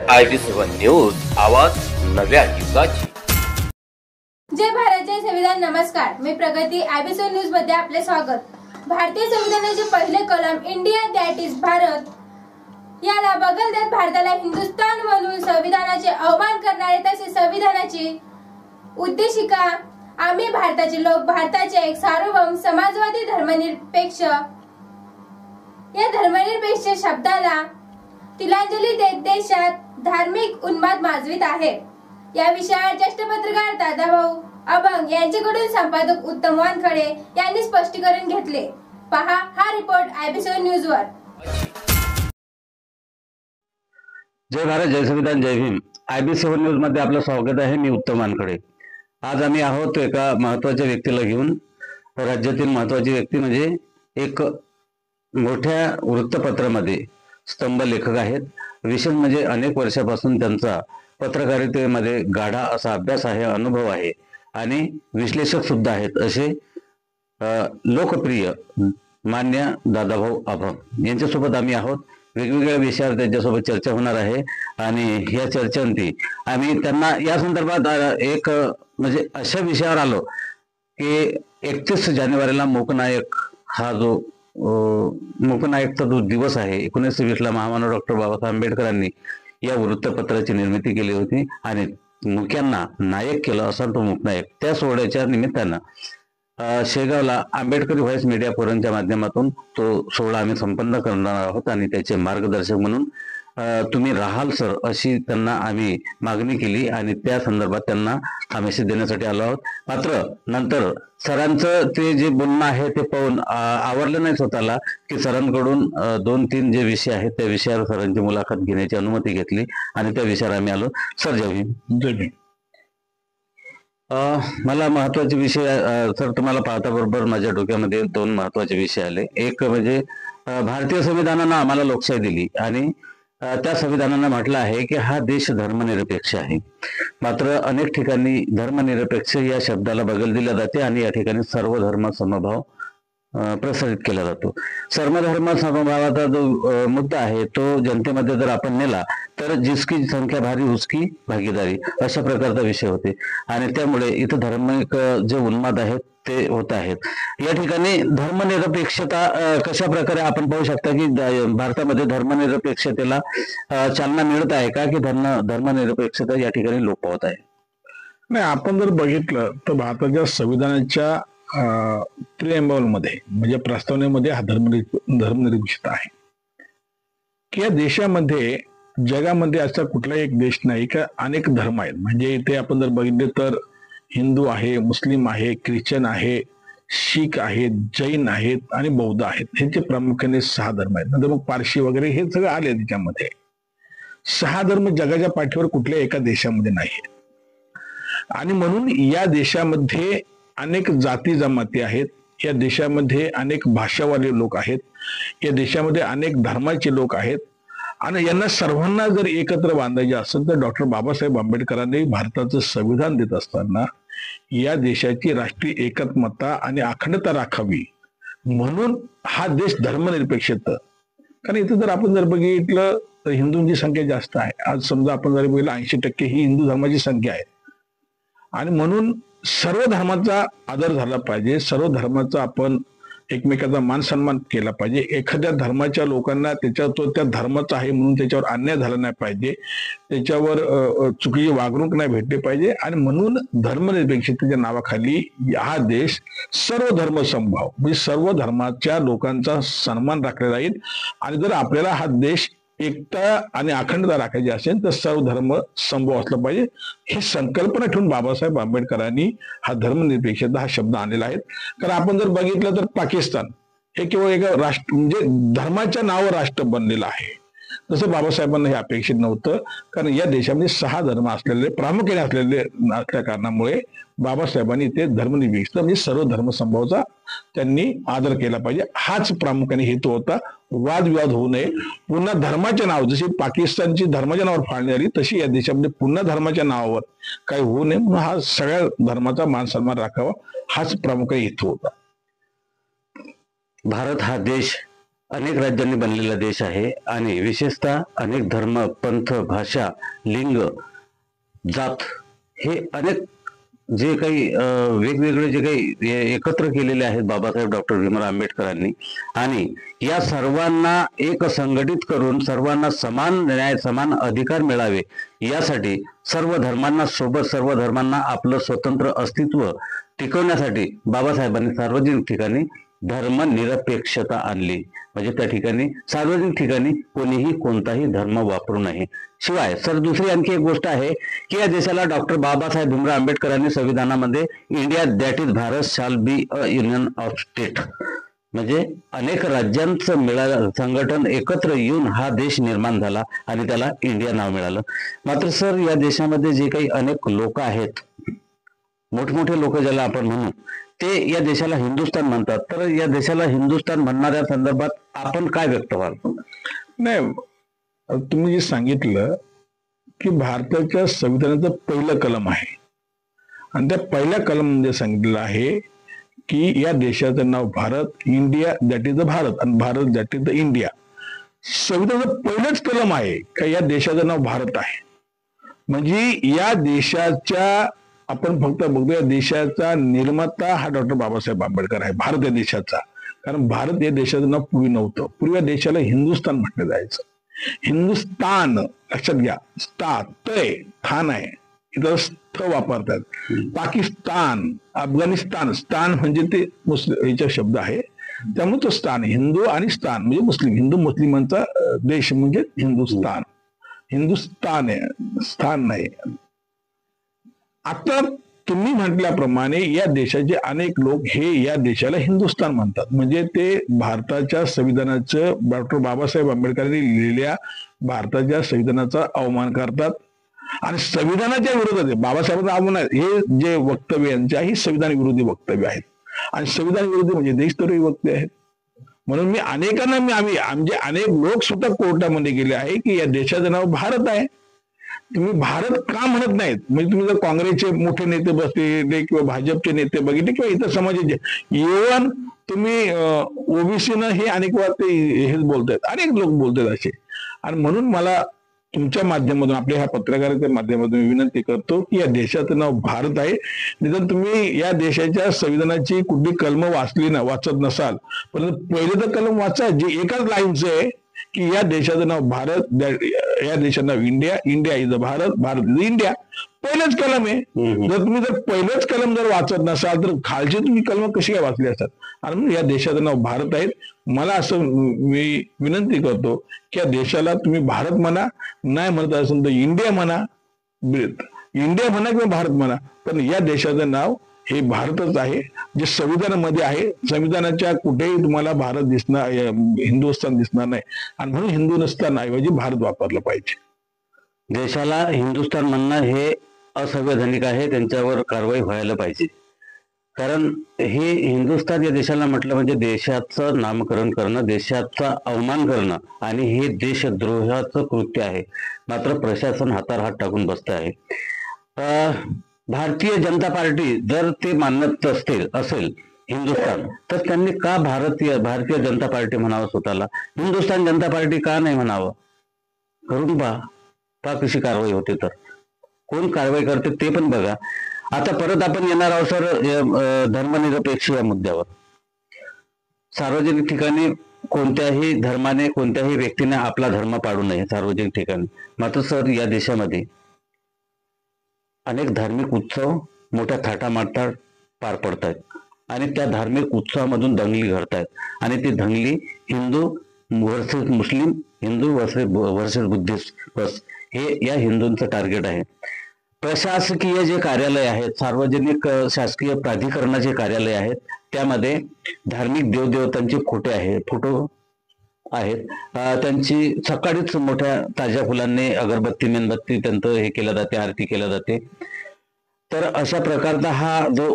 IB7 news, आवाज नव्या युगाची। जय भारत, जय संविधान। नमस्कार, मी प्रगती। IB7 न्यूज मध्ये आपले स्वागत। भारतीय संविधानाचे पहिले कलम इंडिया दॅट इज भारत याला बगल देत भारताला हिंदुस्थान म्हणून संविधानाचे अवमान करणारे तसेच संविधानाची उद्देशिका आम्ही भारताचे लोक, भारताचे एक सार्वभौम समाजवादी धर्मनिरपेक्ष या धर्मनिरपेक्ष शब्दाला तिलांजली देत देशात धार्मिक उन्माद माजवित आहे। या विषयावर ज्येष्ठ पत्रकार दादाभाऊ अभंग यांच्याकडून संपादक उत्तम वानखडे यांनी स्पष्टीकरण घेतले। पहा हा रिपोर्ट IB7 न्यूज वर। जय भारत, जय संविधान, जय भीम। IB7 न्यूज मध्ये आपलं स्वागत आहे। मी उत्तम वानखडे। आज आम्ही आहोत एका महत्त्वाच्या व्यक्तीला घेऊन। राज्यातील महत्त्वाची व्यक्ती म्हणजे एक मोठ्या वृत्तपत्रामध्ये स्तंभ लेखक आहेत। विशेष म्हणजे अनेक वर्षापासून त्यांचा पत्रकारितेमध्ये गाढा असा अभ्यास आहे, अनुभव आहे आणि विश्लेषक सुद्धा आहेत असे लोकप्रिय मान्य दादाभाऊ अभंग यांच्यासोबत आम्ही आहोत। वेगवेगळ्या विषयावर त्यांच्यासोबत चर्चा होणार आहे आणि या चर्चांती आम्ही त्यांना या संदर्भात एक म्हणजे अशा विषयावर आलो की 31 जानेवारीला मूकनायक हा जो मूकनायकचा जो दिवस आहे 1920 ला महामानव डॉक्टर बाबासाहेब आंबेडकरांनी या वृत्तपत्राची निर्मिती केली होती आणि मुक्यांना नायक केलं असा तो मूकनायक। त्या सोहळ्याच्या निमित्तानं शेगावला आंबेडकरी व्हॉइस मीडिया फोरमच्या माध्यमातून तो सोहळा आम्ही संपन्न करणार आहोत आणि त्याचे मार्गदर्शक म्हणून तुम्ही राहाल सर अशी त्यांना आम्ही मागणी केली आणि त्या संदर्भात त्यांना हा मेसेज देण्यासाठी आलो आहोत। मात्र नंतर सरांचं ते जे बोलणं आहे ते पाहून आवडलं नाही स्वतःला की सरांकडून 2-3 जे विषय आहेत त्या विषयावर सरांची मुलाखत घेण्याची अनुमती घेतली आणि त्या विषयावर आम्ही आलो। सर जय भीम। जय भीम। मला महत्वाचे विषय सर तुम्हाला पाहता बरोबर माझ्या डोक्यामध्ये 2 महत्वाचे विषय आले। एक म्हणजे भारतीय संविधानानं आम्हाला लोकशाही दिली आणि त्या संविधानानं म्हटलं आहे की हा देश धर्मनिरपेक्ष आहे। मात्र अनेक ठिकाणी धर्मनिरपेक्ष या शब्दाला बगल दिला जाते आणि या ठिकाणी सर्व धर्म समभाव प्रसारित केला जातो। सर्वधर्म समभावाचा जो मुद्दा आहे तो जनतेमध्ये जर आपण नेला तर जिसकी संख्या भारी उसकी भागीदारी अशा प्रकारचा विषय होते आणि त्यामुळे इथं धार्मिक जे उन्माद आहेत ते होत आहेत। या ठिकाणी धर्मनिरपेक्षता कशा प्रकारे आपण पाहू शकता की भारतामध्ये धर्मनिरपेक्षतेला चालना मिळत आहे का की धर्मनिरपेक्षता या ठिकाणी लोप पावत आहे? नाही, आपण जर बघितलं तर भारताच्या संविधानाच्या प्रिएम्बल मध्ये म्हणजे प्रस्तावनेमध्ये हा धर्मनिरपेक्षता आहे की या देशामध्ये जगामध्ये असा कुठलाही एक देश नाही का अनेक धर्म आहेत। म्हणजे इथे आपण जर बघितले तर हिंदू आहे, मुस्लिम आहे, ख्रिश्चन आहे, शीख आहेत, जैन आहेत आणि बौद्ध आहेत। ह्यांचे प्रामुख्याने 6 धर्म आहेत। नंतर मग पारशी वगैरे हे सगळं आले त्याच्यामध्ये। 6 धर्म जगाच्या पाठीवर कुठल्याही एका देशामध्ये नाही आणि म्हणून या देशामध्ये अनेक जाती जमाती आहेत। या देशामध्ये अनेक भाषावाले लोक आहेत। या देशामध्ये अनेक धर्माचे लोक आहेत आणि यांना सर्वांना जर एकत्र बांधायचे असेल तर डॉक्टर बाबासाहेब आंबेडकरांनी भारताचं संविधान देत असताना या देशाची राष्ट्रीय एकात्मता आणि अखंडता राखावी म्हणून हा देश धर्मनिरपेक्षित। कारण इथं जर आपण जर बघितलं तर हिंदूंची संख्या जास्त आहे। आज समजा आपण जर बघितलं 80% ही हिंदू धर्माची संख्या आहे आणि म्हणून सर्व धर्माचा आदर झाला पाहिजे। सर्व धर्माचा आपण एकमेकाचा मान सन्मान केला पाहिजे। एखाद्या धर्माच्या लोकांना तो त्या धर्माचा आहे म्हणून त्याच्यावर अन्याय झाला नाही पाहिजे, त्याच्यावर चुकीची वागणूक नाही भेटली पाहिजे आणि म्हणून धर्मनिरपेक्षतेच्या नावाखाली हा देश सर्व धर्म समभाव म्हणजे सर्व धर्माच्या लोकांचा सन्मान राखला जाईल आणि जर आपल्याला हा देश एकता आणि अखंडता राखायची असेल तर सर्व धर्म समभाव असला पाहिजे। ही संकल्पना ठेवून बाबासाहेब आंबेडकरांनी हा धर्मनिरपेक्षता हा शब्द आणलेला आहे। कारण आपण जर बघितलं तर पाकिस्तान हे केवळ एका राष्ट्र म्हणजे धर्माच्या नावावर राष्ट्र बनलेलं आहे। तसं बाबासाहेबांना हे अपेक्षित नव्हतं कारण या देशामध्ये 6 धर्म असलेले प्रामुख्याने असल्या कारणामुळे बाबासाहेबांनी ते धर्मनिरपेक्षता म्हणजे सर्व धर्म समभावाचा त्यांनी आदर केला पाहिजे। हाच प्रामुख्याने हेतू होता। वादविवाद होऊ नये। पुन्हा धर्माच्या नावावर जशी पाकिस्तानची धर्माच्या नावावर फाळणी झाली तशी या देशामध्ये पुन्हा धर्माच्या नावावर काही होऊ नये म्हणून हा सगळ्या धर्माचा मान सन्मान राखावा हाच प्रामुख्याने हेतू होता। भारत हा देश अनेक राज्यांनी बनलेला देश आहे आणि विशेषतः अनेक धर्म, पंथ, भाषा, लिंग, जात हे अनेक जे काही वेगवेगळे जे काही एकत्र केलेले आहेत बाबासाहेब डॉक्टर भीमराव आंबेडकरांनी, आणि या सर्वांना एक संघटित करून सर्वांना समान न्याय, समान अधिकार मिळावे यासाठी सर्व धर्मांना सोबत, सर्व धर्मांना आपलं स्वतंत्र अस्तित्व टिकवण्यासाठी बाबासाहेबांनी सार्वजनिक ठिकाणी धर्मनिरपेक्षता आणली. म्हणजे त्या ठिकाणी सार्वजनिक ठिकाणी कोणीही कोणताही धर्म वापरू नये. शिवाय सर दुसरी आणखी एक गोष्ट आहे की या देशाला डॉक्टर बाबासाहेब भीमराव आंबेडकरांनी संविधानामध्ये India that is Bharat shall be a union of state, म्हणजे अनेक राज्यांचं संघटन एकत्र येऊन हा देश निर्माण झाला आणि त्याला इंडिया नाव मिळालं. मात्र सर या देशामध्ये जे काही अनेक लोक आहेत, मोठमोठे लोक ज्याला आपण म्हणू, ते या देशाला हिंदुस्थान म्हणतात. तर या देशाला हिंदुस्थान म्हणणाऱ्या संदर्भात आपण काय व्यक्त व्हाल? नाही, तुम्ही जे सांगितलं की भारताच्या संविधानाचं पहिलं कलम आहे आणि त्या पहिल्या कलम मध्ये सांगितलेलं आहे की या देशाचं नाव Bharat, India that is the Bharat आणि Bharat that is the India. संविधानाचं पहिलंच कलम आहे का या देशाचं नाव भारत आहे. म्हणजे या देशाच्या, आपण फक्त बघतो, या देशाचा निर्माता हा डॉक्टर बाबासाहेब आंबेडकर आहे, भारत या देशाचा. कारण भारत या देशाचं नाव पूर्वी नव्हतं. पूर्वी या देशाला हिंदुस्थान म्हटलं जायचं. हिंदुस्थान लक्षात घ्या, तय स्थान आहे, इथं स्थ वापरतात. पाकिस्तान, अफगाणिस्तान, स्थान म्हणजे ते मुस्लिम शब्द आहे, त्यामुळे तो स्थान, हिंदू आणि स्थान म्हणजे मुस्लिम, हिंदू मुस्लिमांचा देश म्हणजे हिंदुस्थान. हिंदुस्थान आहे, स्थान नाही. आता तुम्ही म्हटल्याप्रमाणे या देशाचे अनेक लोक हे या देशाला हिंदुस्थान म्हणतात. म्हणजे ते भारताच्या संविधानाचं, डॉक्टर बाबासाहेब आंबेडकरांनी लिहिलेल्या भारताच्या संविधानाचा अवमान करतात आणि संविधानाच्या विरोधात आहे. बाबासाहेबांचा अवमान आहे, हे जे वक्तव्य यांचे ही संविधान विरोधी वक्तव्य आहेत आणि संविधान विरोधी म्हणजे देशद्रोही वक्तव्य आहेत. म्हणून मी अनेकांना आमचे अनेक लोक सुद्धा कोर्टामध्ये गेले आहे की या देशाचं नाव भारत आहे, तुम्ही भारत का म्हणत नाहीत. म्हणजे तुम्ही जर काँग्रेसचे मोठे नेते बसले किंवा भाजपचे नेते बघितले किंवा इतर समाजाचे, इव्हन तुम्ही ओबीसीनं हे अनेक वेळा ते हेच बोलतायत, अनेक लोक बोलतात असे. आणि म्हणून मला तुमच्या माध्यमातून, आपल्या ह्या पत्रकाराच्या माध्यमातून विनंती करतो की या देशाचं नाव भारत आहे. निदान तुम्ही या देशाच्या संविधानाची कुठली कलम वाचत नसाल, परंतु पहिले तर कलम वाचा जे एकाच लाईनचं आहे की या देशाचं नाव भारत, या देशाचं नाव India, India is Bharat, Bharat is India. पहिलंच कलम आहे. जर तुम्ही पहिलंच कलम जर वाचत नसाल तर खालचे तुम्ही कलम कशी काय वाचले असतात. आणि म्हणून या देशाचं नाव भारत आहे. मला असं मी विनंती करतो की या देशाला तुम्ही भारत म्हणा, नाही म्हणत असेल तर इंडिया म्हणा, इंडिया म्हणा किंवा भारत म्हणा, पण या देशाचं नाव हे भारतच आहे, जे संविधानामध्ये आहे. संविधानाच्या कुठेही तुम्हाला भारत दिसणार, हिंदुस्थान दिसणार नाही. आणि म्हणून हिंदुस्थान ऐवजी भारत वापरलं पाहिजे. देशाला हिंदुस्थान म्हणणं हे असंवैधानिक आहे, त्यांच्यावर कारवाई व्हायला पाहिजे. कारण हे हिंदुस्थान या देशाला म्हटलं म्हणजे देशाचं नामकरण करणं, देशाचा अवमान करणं आणि हे देशद्रोहाचं कृत्य आहे. मात्र प्रशासन हातावर हात टाकून बसत आहे. भारतीय जनता पार्टी जर ते मानत असेल हिंदुस्थान, तर त्यांनी का भारतीय जनता पार्टी म्हणावं स्वतःला, हिंदुस्थान जनता पार्टी का नाही म्हणावं? करून पहा कशी कारवाई होते, तर कोण कारवाई करते ते पण बघा. आता परत आपण येणार आहोत सर धर्मनिरपेक्ष या मुद्द्यावर. सार्वजनिक ठिकाणी कोणत्याही धर्माने, कोणत्याही व्यक्तीने आपला धर्म पाडू नये सार्वजनिक ठिकाणी. मात्र सर या देशामध्ये अनेक धार्मिक उत्सव मोठ्या थाटामाटात पार पडतायत आणि त्या धार्मिक उत्सवामधून दंगली घडतायत आणि ती दंगली हिंदू वर्सेस मुस्लिम, हिंदू वर्सेस बुद्धिस्ट, बस हे या हिंदूंचं टार्गेट आहे. प्रशासकीय जे कार्यालय आहेत, सार्वजनिक शासकीय प्राधिकरणाचे कार्यालय आहेत, त्यामध्ये धार्मिक देवदेवतांचे फोटो आहेत. त्यांची सकाळीच मोठ्या ताज्या फुलांनी अगरबत्ती मेणबत्ती त्यांचं हे केलं जाते, आरती केल्या जाते. तर अशा प्रकारचा हा जो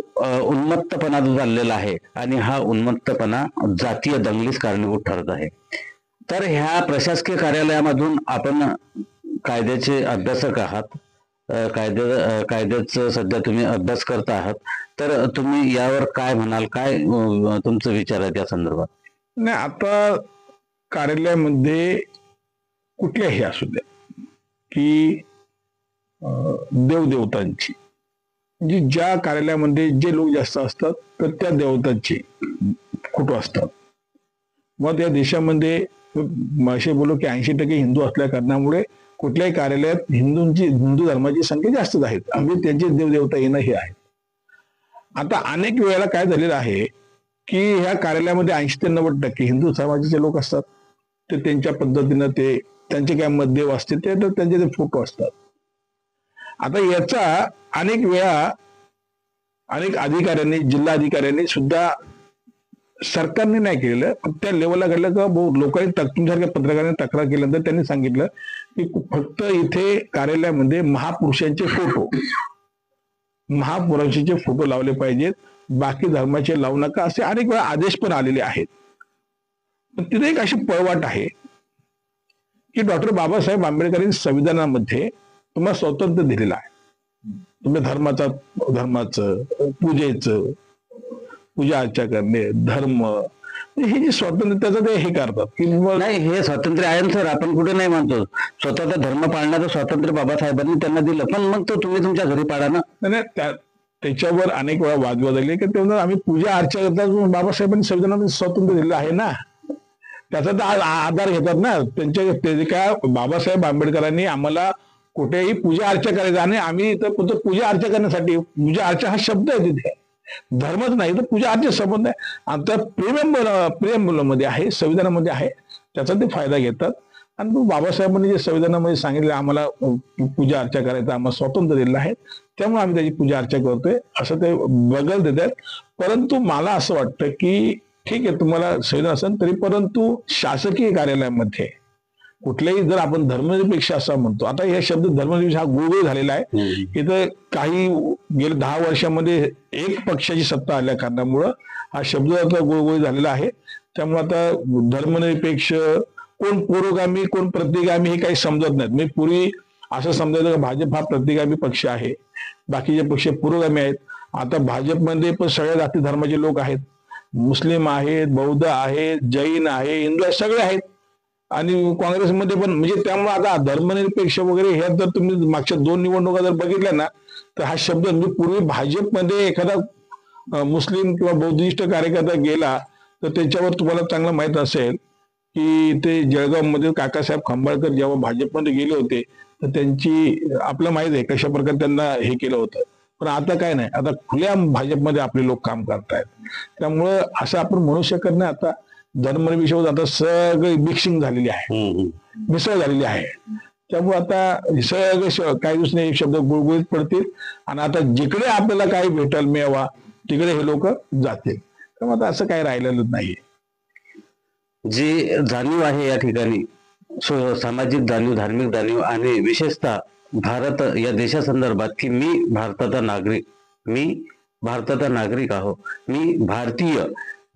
उन्मत्तपणा जो चाललेला आहे आणि हा उन्मत्तपणा जातीय दंगलीस कारणीभूत ठरत आहे. तर ह्या प्रशासकीय कार्यालयामधून आपण कायद्याचे अभ्यासक आहात, कायद्याचं सध्या तुम्ही अभ्यास करता आहात, तर तुम्ही यावर काय म्हणाल, काय तुमचं विचार आहे त्या संदर्भात? नाही, आता कार्यालयामध्ये कुठल्याही असू द्या की देवदेवतांची, म्हणजे ज्या कार्यालयामध्ये जे लोक जास्त असतात तर त्या देवतांचे फोटो असतात. मग या देशामध्ये असे बोलू की 80% हिंदू असल्या कारणामुळे कुठल्याही कार्यालयात हिंदू धर्माची संख्या जास्तच आहेत, म्हणजे त्यांचे देवदेवता येणं हे आहे. आता अनेक वेळेला काय झालेलं आहे की ह्या कार्यालयामध्ये 80 ते 90% हिंदू समाजाचे लोक असतात. ते त्यांच्या पद्धतीनं ते त्यांचे काय मतदेव असते ते तर त्यांचे ते फोटो असतात. आता याचा अनेक वेळा अनेक अधिकाऱ्यांनी, जिल्हा अधिकाऱ्यांनी सुद्धा सरकारने नाही केलेलं, पण त्या लेवलला घडलं का लोकांनी तुमच्यासारख्या पत्रकारांनी तक्रार केल्यानंतर त्यांनी सांगितलं की फक्त इथे कार्यालयामध्ये महापुरुषांचे फोटो लावले पाहिजेत, बाकी धर्माचे लावू नका, असे अनेक वेळा आदेश पण आलेले आहेत. पण तिथे एक अशी पळवाट आहे की डॉक्टर बाबासाहेब आंबेडकरांनी संविधानामध्ये तुम्हाला स्वातंत्र्य दिलेलं आहे. तुम्ही धर्माचं पूजा अर्चा करणे, धर्म, हे जे स्वातंत्र्य त्याचं ते हे करतात की नाही, हे स्वातंत्र्य आहे सर, आपण कुठे नाही म्हणतो. स्वतःचा धर्म पाळण्याचं स्वातंत्र्य बाबासाहेबांनी त्यांना दिलं, पण मग तो तुम्ही तुमच्या घरी पाळा ना. त्याच्यावर अनेक वेळा वादविवाद आले की तेव्हा आम्ही पूजा अर्चा करता, बाबासाहेबांनी संविधानामध्ये स्वातंत्र्य दिलेलं आहे ना, त्याचा तर आधार घेतात ना. ते काय बाबासाहेब आंबेडकरांनी आम्हाला कुठेही पूजा अर्चा करायचा आणि आम्ही इथं पूजा अर्चा करण्यासाठी, पूजा अर्चा हा शब्द आहे तिथे, धर्मच नाही तर पूजा अर्चा संबंध आहे. आता प्रेमबोलामध्ये आहे, संविधानामध्ये आहे, त्याचा ते फायदा घेतात. आणि तो बाबासाहेबांनी जे संविधानामध्ये सांगितलं आम्हाला पूजा अर्चा करायचं, आम्हाला स्वातंत्र्य दिलेलं आहे, त्यामुळे आम्ही त्याची पूजा अर्चा करतोय असं ते बगल देतात. परंतु मला असं वाटतं की ठीक आहे, तुम्हाला संविधान असेल तरी, परंतु शासकीय कार्यालयामध्ये कुठल्याही, जर आपण धर्मनिरपेक्ष असं म्हणतो, आता हे शब्द धर्मनिरपेक्ष हा गुळगुळ झालेला आहे. इथं काही गेल्या 10 वर्षामध्ये एक पक्षाची सत्ता आल्या कारणामुळं हा शब्द आता गुळगुळ झालेला आहे. त्यामुळे आता धर्मनिरपेक्ष, कोण पुरोगामी कोण प्रतिगामी हे काही समजत नाहीत. मी पूर्वी असं समजायचं की भाजप हा प्रतिगामी पक्ष आहे, बाकीचे पक्ष पुरोगामी आहेत. आता भाजपमध्ये पण सगळ्या जाती धर्माचे लोक आहेत, मुस्लिम आहेत, बौद्ध आहेत, जैन आहे, हिंदू आहे, सगळे आहेत. आणि काँग्रेसमध्ये पण, म्हणजे त्यामुळे आता धर्मनिरपेक्ष वगैरे हे जर तुम्ही मागच्या 2 निवडणुका जर बघितल्या ना, तर हा शब्द, म्हणजे पूर्वी भाजपमध्ये एखादा मुस्लिम किंवा बौद्धिस्ट कार्यकर्ता गेला तर त्याच्यावर तुम्हाला चांगलं माहित असेल की ते जळगावमध्ये काकासाहेब खंबाळकर जेव्हा भाजपमध्ये गेले होते तर त्यांची, आपलं माहित आहे कशा प्रकारे त्यांना हे केलं होतं. पण आता काय नाही, आता खुल्या भाजपमध्ये आपले लोक काम करतायत. त्यामुळं असं आपण म्हणू शकत नाही. आता धर्मनिरपेक्ष आता सगळी मिक्सिंग झालेली आहे, मिसळ झालेली आहे. त्यामुळे आता सगळे काही दिवसांनी शब्द गुळगुळीत पडतील आणि आता जिकडे आपल्याला काही भेटल मिळावा तिकडे हे लोक जातील. त्यामुळे आता असं काही राहिलेलं नाहीये. जी जाणीव आहे या ठिकाणी, सामाजिक जाणीव, धार्मिक जाणीव आणि विशेषतः भारत या देशासंदर्भात की मी भारताचा नागरिक आहो, मी भारतीय,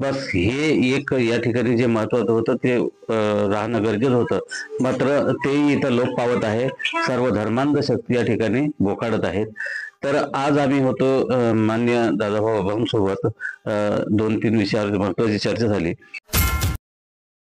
बस हे एक या ठिकाणी जे महत्वाचं होतं ते राहणं गरजेचं होतं. मात्र तेही इथं लोप पावत आहे. सर्व धर्मांध शक्ती या ठिकाणी बोकाडत आहेत. तर आज आम्ही होतो मान्य दादाभाऊ अभंग सोबत 2-3 विषयावर महत्वाची चर्चा झाली.